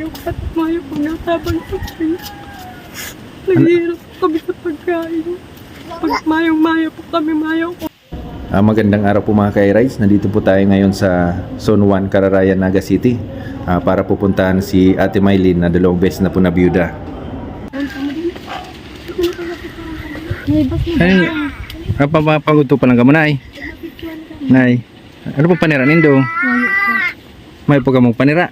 Mayo at mayo po natabang po siya. Naghihirap po kami sa pagkain. Pag mayong-mayo po kami, mayo po. Magandang araw po mga ka-rides. Nandito po tayo ngayon sa Zone 1, Cararayan, Naga City para pupuntahan si Ate Mylene na 2 beses na po na byuda. Ay, papaguto pa lang ka mo, Nay. Nay, ano po panira nindo? May po ka mong panira.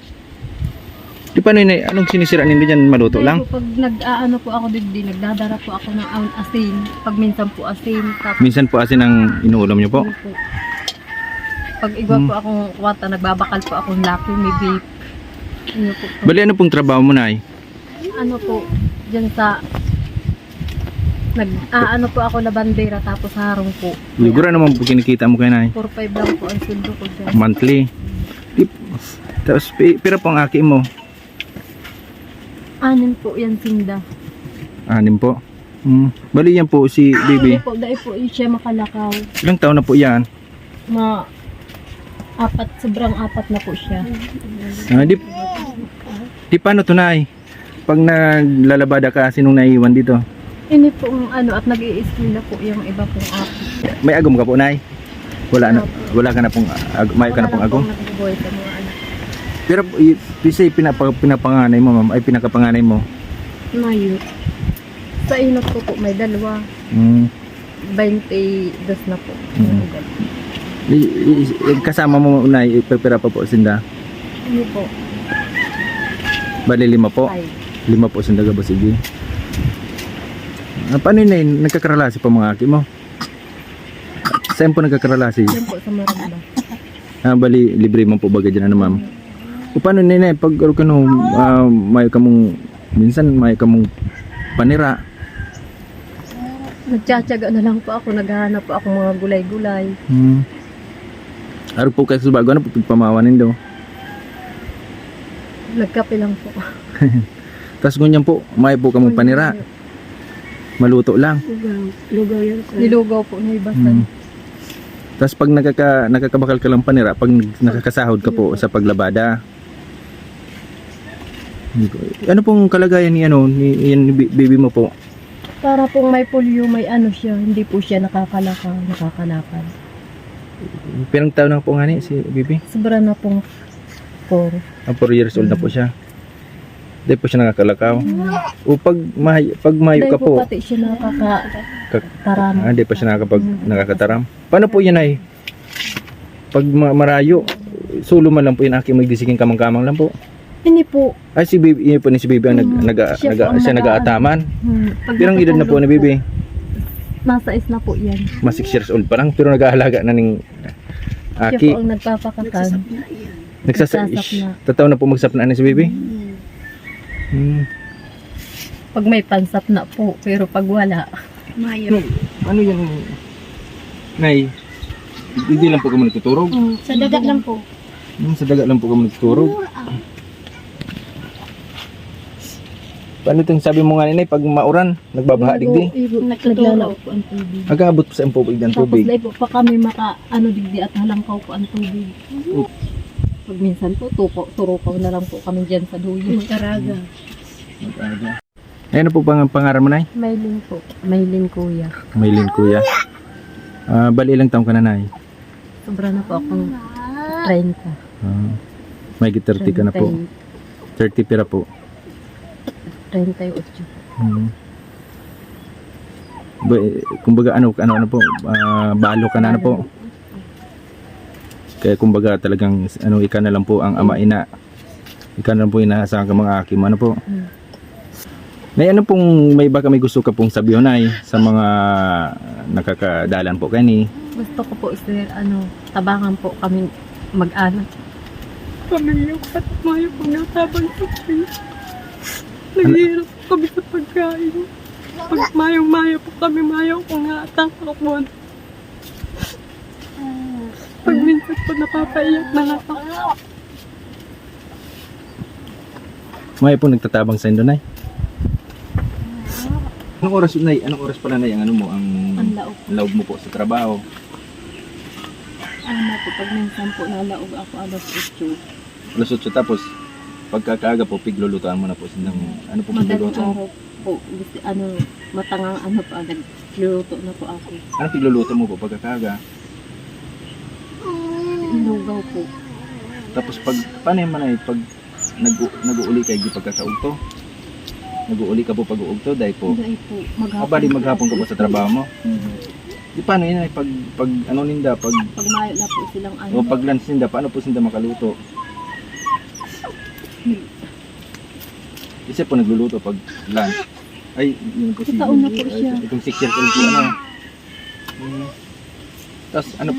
Di pa Nay, anong sinisira nindo dyan? Maluto lang? Pag nag-aano po ako digdi, nagdadara po ako ng asin. Pag minsan po asin. Tapos Minsan po asin ang inuulam nyo po. ano po. Pag igwa po akong kwata, nagbabakal po akong laki, may beef. Ano po po. Bali, ano pong trabaho mo, Nay? Ano po, dyan sa ano po ako labandera tapos harong po. Siguro naman po kinikita mo kay Nay. 4-5 lang po ang sundo ko dyan. Monthly. Tapos, pira po ang aki mo. 6 po yan sinda. 6 po. Bali yan po si Bibi. Po, dahil po siya makalakaw. Ilang taon na po yan? Sobrang 4 na po siya. Di paano to, Nay? Pag naglalabada ka, sinong naiiwan dito? Ini po at nag-i-school na po yung iba pong apo. May agom ka po, Nay? Wala ka na pong may ka na pong agom? Nagbubuhay sa mga anak. Pero say pinapanganay mo, ma'am, ay pinakapanganay mo. Mayo. Sa inot ko po may 2. 22 na po. Kasama mo, Nay, ipapira pa po sinda. Ini po. Bali 5 po. 5. 5 po sinda ka ba, sige. Paano yun, Nay? Nagkakaralasi pa mga aki mo? Saan po nagkakaralasi? Yan po sa Maranda. Bali, libre mo po baga dyan, ano, ma'am? O paano, Nay, pag may ka mong, minsan may ka mong panira. Nagtsatsaga na lang po ako. Naghahanap po ako mga gulay-gulay. Araw po kayo sa bago, ano po pagpamawanin daw? Nagkape lang po. Tapos ganyan po, may po ka mong panira. Maluto lang. Lugaw yan. Nilugaw po na ibasan. Tapos pag nakakabakal ka lang panira, pag nakakasahod ka po sa paglabada. Ano pong kalagayan ni baby mo po? Para pong may polio, may siya. Hindi po siya nakakalakad. Pirang taon na po nga si baby? Sobra na pong 4. 4 years old na po siya. Hindi po siya nakakalakaw. O pag mayo ka po. Pati siya nakakataram. Hindi pa siya nakakataram. Paano po yan, ay? Pag marayo, sulo man lang po yun, aki magdisiging kamang-kamang lang po. Hindi po. Ay, si baby, yun po ni si baby ang siya nag-aataman. Pirang edad na po ni baby? Nasa is na po yan. Mas 6 years old pa lang, pero nag-aalaga na ng Siya aki. po ang nagpapakakan. Nagsasap na. Tataw na po magsapna na si baby? Pag may pansap na po, pero pag wala. Mayo. Ano yan? Nay, hindi lang po kami nagtuturog. Sa dagat lang po. Sa dagat lang po kami nagtuturog. Paano itong sabi mo nga, Nay, pag mauran, nagbabaha digdi? Naglalao po ang tubig. Agabot po sa tubig ng Tapos tubig. dahil po pa kami digdi at halangkaw po ang tubig. Pag minsan po, turukaw na lang po kami dyan sa duyo. Magkaraga. Ano po bang pangarap mo, Nay? Maylin po. Maylin kuya. Maylin kuya. Bali ilang taong ka na, Nay? Sobra na po akong 30. May 30 ka na po. 30 pira po. 38. Kumbaga ano po, balo ka na po. Kaya kumbaga talagang ika na lang po ang ama-ina. Ika na lang po inaasahan ka mga akim, ano po. Nay, ano pong may gusto ka pong sabihin, Nay, sa mga nakakadalan po kani? Gusto ko po sir, tabangan po kami mag-anak. Pamilya ko at mayo po natabang po siya. Naghihirap po kami sa pagkain. Pag mayong-mayo po kami, mayo ko nga atakakon. Pag minsan po napapaiyak na lang ako. May po nagtatabang sa indo, Nay? Anong oras, Nay? Anong oras pala, Nay, ang laog mo po sa trabaho? Ano po, pag minsan po nalaog ako alas 8. Alas 8 tapos pagkakaaga po, piglulutuan mo na po silang, ano po Madaling pigluluto? araw po, gusto, matangang pa, nagluluto na po ako. Ano pigluluto mo po pagkakaaga? Inugaw po. Tapos paano yung manay, pag nag-uuli kayo di pagkakaugto? Nag-uuli ka po pag-uugto dahil po, Hindi po, maghapon. bali maghapon ka po sa trabaho mo? Mhm. Di paano yun ay pag ano ninda, pag Pag mayo na po silang o pag lunch ninda, paano po sinda makaluto? Isa po nagluluto pag lunch. Ay, yun po si Taon na po siya. itong 6 years old po ano. Tapos ano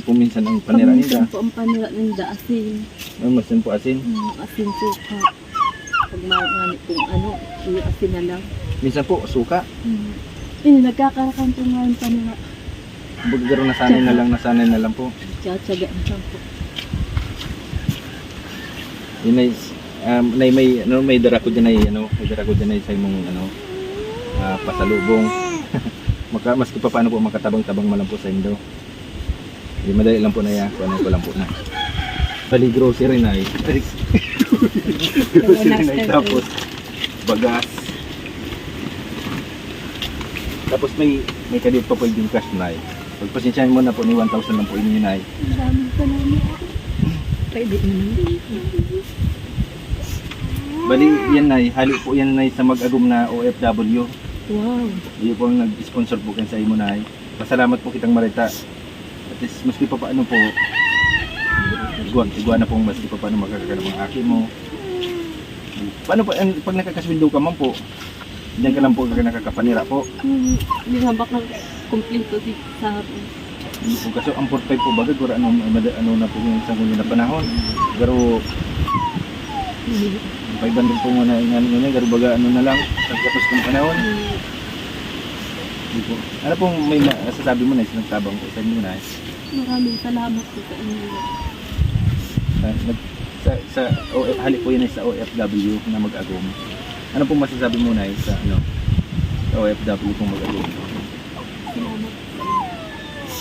pong minsan ang panira Paminsan ninda? po ang panira ninda, asin. Masin po asin. Asin suka. Pag maanganit kung yung asin na lang. Minsan po suka. Nagkakarakan po nga yung panira. Bagaro nasanay na lang po. Tsatsaga na lang po. Yun ay may dara ko dyan ay sa imong pasalubong. Maski pa paano po makatabang-tabang man lang po sa inyo. Hindi madali lang po na yan, kuhanin ko lang po na. Bali grocery na tapos bagas. Tapos may kadit pa po yung cash na pagpasensyahan mo na po ni 1,000 lang po inyo na Maraming salamat. Pwede naman. Bali yan na hali po yan na sa mag-agum na OFW. Wow. Hindi po ang nag-sponsor po kayo sa imo na pasalamat po kitang Marita. At least maski pa paano po iguan na pong maski pa paano magkakaroon ng aki mo. Paano po pag nakakasweldo ka man po diyan ka lang po nakakapanira po. Hindi nga baka kumpleto di sa hapon. Kung kaso ang 45 po bagay kung ano na po yung isang na panahon. Pero 500 po muna nga garo baga ano na lang pagkatapos ng panahon. Hindi po. Ano pong may masasabi mo na sinagtabang po sa inyo na Maraming salamat po sa inyo. Hali po yun ay sa OFW na mag-agum. Ano pong masasabi mo na sa sa OFW pong mag-agum? Salamat po.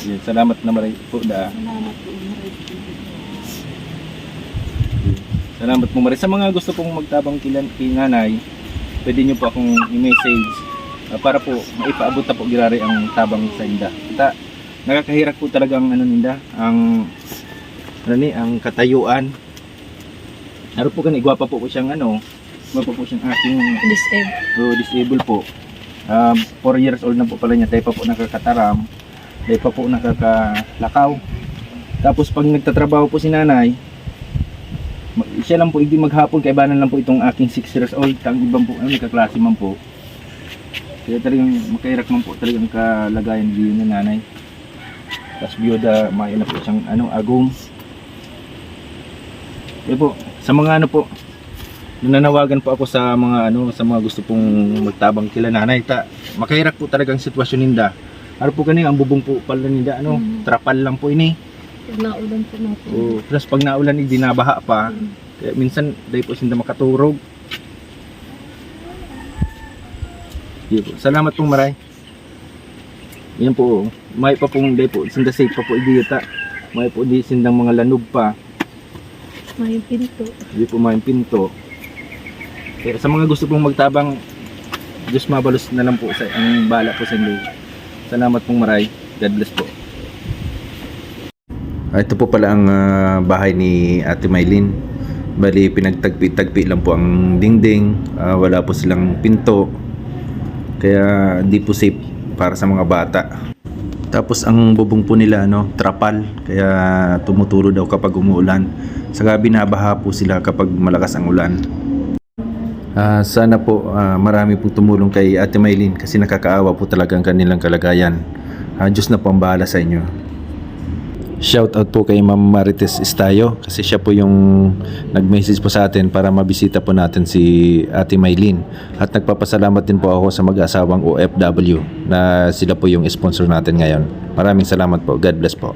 Yun, salamat na maray po da. Salamat po. Salamat po maray. Sa mga gusto pong magtabang kay nanay, pwede nyo po akong i-message para po maipaabot na po girari ang tabang sa inda. Nakakahirap po talaga ang ninda, ang katayuan. Ano po gani, gwapa po siyang gwapa po siyang aking disabled po. 4 years old na po pala niya, tayo pa po nakakataram, tayo pa po nakakalakaw. Tapos pag nagtatrabaho po si nanay, siya lang po hindi maghapon, kaibanan lang po itong aking 6 years old, ang ibang po, nagkaklase man po. Kaya talagang makahirap man po talagang kalagayan ng nanay. Tapos biyuda, may na po siyang agum. Kaya po, sa mga po, nananawagan po ako sa mga sa mga gusto pong magtabang kila nanay. Makahirap po talagang sitwasyon ninda. Ano po kani ang bubong po pala ninda, trapal lang po ini. Pag naulan po natin. Plus pag naulan hindi nabaha pa. Kaya minsan dahil po sinda makaturog. Salamat pong maray. Yan po, may pa pong dahil po sinda safe pa po idiyata. May po di sindang mga lanog pa. May pinto. Hindi po may pinto. Kaya sa mga gusto pong magtabang, Diyos mabalos na lang po sa ang bala po sa inyo. Salamat pong maray. God bless po. Ito po pala ang bahay ni Ate Maylin. Bali pinagtagpi-tagpi lang po ang dingding, wala po silang pinto. Kaya hindi po safe para sa mga bata. Tapos ang bubong po nila trapal, kaya tumuturo daw kapag umuulan. Saka binabaha po sila kapag malakas ang ulan. Sana po marami pong tumulong kay Ate Maylin kasi nakakaawa po talaga ang kanilang kalagayan. Diyos na po ang bahala sa inyo. Shout out po kay Ma'am Marites Estayo kasi siya po yung nag-message po sa atin para mabisita po natin si Ate Maylin. At nagpapasalamat din po ako sa mag-asawang OFW na sila po yung sponsor natin ngayon. Maraming salamat po. God bless po.